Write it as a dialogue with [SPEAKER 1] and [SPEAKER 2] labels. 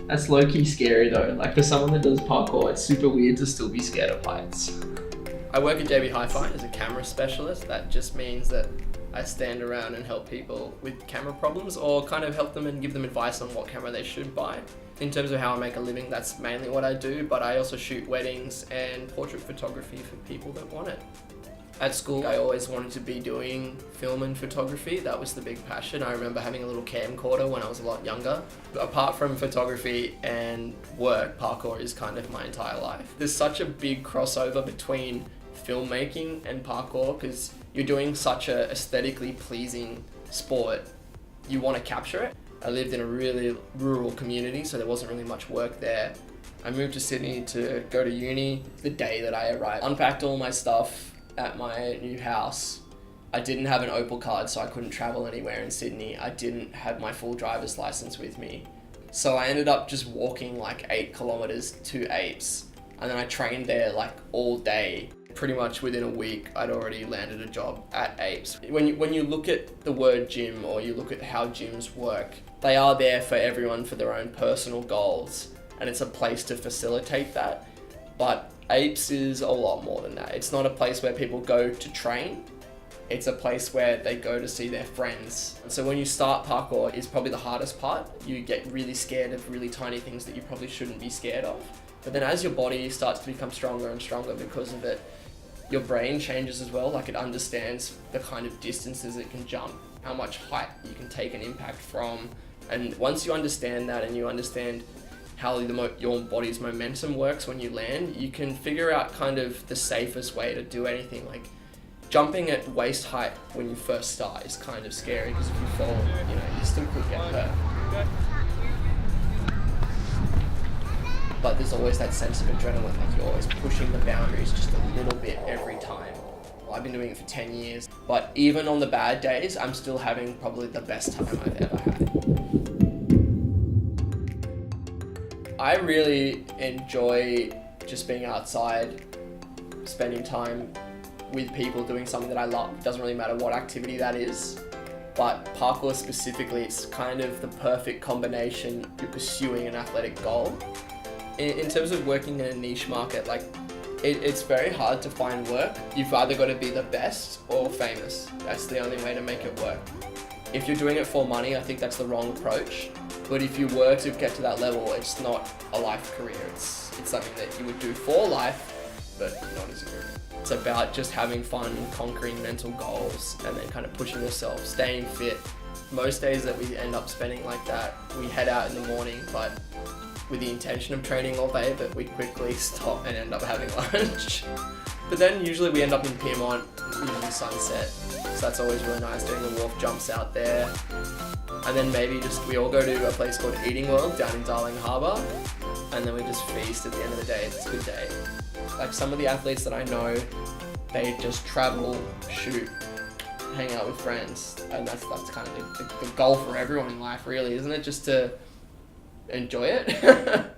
[SPEAKER 1] That's low-key scary though. Like for someone that does parkour, it's super weird to still be scared of heights.
[SPEAKER 2] I work at JB Hi-Fi as a camera specialist. That just means that I stand around and help people with camera problems, or kind of help them and give them advice on what camera they should buy. In terms of how I make a living, that's mainly what I do, but I also shoot weddings and portrait photography for people that want it. At school, I always wanted to be doing film and photography. That was the big passion. I remember having a little camcorder when I was a lot younger. Apart from photography and work, parkour is kind of my entire life. There's such a big crossover between filmmaking and parkour because you're doing such a aesthetically pleasing sport. You want to capture it. I lived in a really rural community, so there wasn't really much work there. I moved to Sydney to go to uni. The day that I arrived, unpacked all my stuff at my new house. I didn't have an Opal card, so I couldn't travel anywhere in Sydney. I didn't have my full driver's license with me. So I ended up just walking like 8 kilometers to Apes. And then I trained there like all day. Pretty much within a week, I'd already landed a job at Apes. When you look at the word gym, or you look at how gyms work, they are there for everyone for their own personal goals. And it's a place to facilitate that. But Apes is a lot more than that. It's not a place where people go to train. It's a place where they go to see their friends. And so when you start parkour, it's probably the hardest part. You get really scared of really tiny things that you probably shouldn't be scared of. But then as your body starts to become stronger and stronger because of it, your brain changes as well. Like it understands the kind of distances it can jump, how much height you can take an impact from. And once you understand that, and you understand how your body's momentum works when you land, you can figure out kind of the safest way to do anything. Like jumping at waist height when you first start is kind of scary because if you fall, you still could get hurt. But there's always that sense of adrenaline, like you're always pushing the boundaries just a little bit every time. Well, I've been doing it for 10 years, but even on the bad days, I'm still having probably the best time I've ever had. I really enjoy just being outside, spending time with people doing something that I love. It doesn't really matter what activity that is, but parkour specifically, it's kind of the perfect combination. You're pursuing an athletic goal. In terms of working in a niche market, like it's very hard to find work. You've either got to be the best or famous. That's the only way to make it work. If you're doing it for money, I think that's the wrong approach. But if you were to get to that level, it's not a life career. It's something that you would do for life, but not as a career. It's about just having fun, conquering mental goals, and then kind of pushing yourself, staying fit. Most days that we end up spending like that, we head out in the morning, but with the intention of training all day, but we quickly stop and end up having lunch. But then usually we end up in Piedmont, usually sunset. So that's always really nice, doing the wharf jumps out there. And then maybe we all go to a place called Eating World down in Darling Harbour, and then we just feast at the end of the day. It's a good day. Like some of the athletes that I know, they just travel, shoot, hang out with friends. And that's kind of the goal for everyone in life, really, isn't it? Just to enjoy it.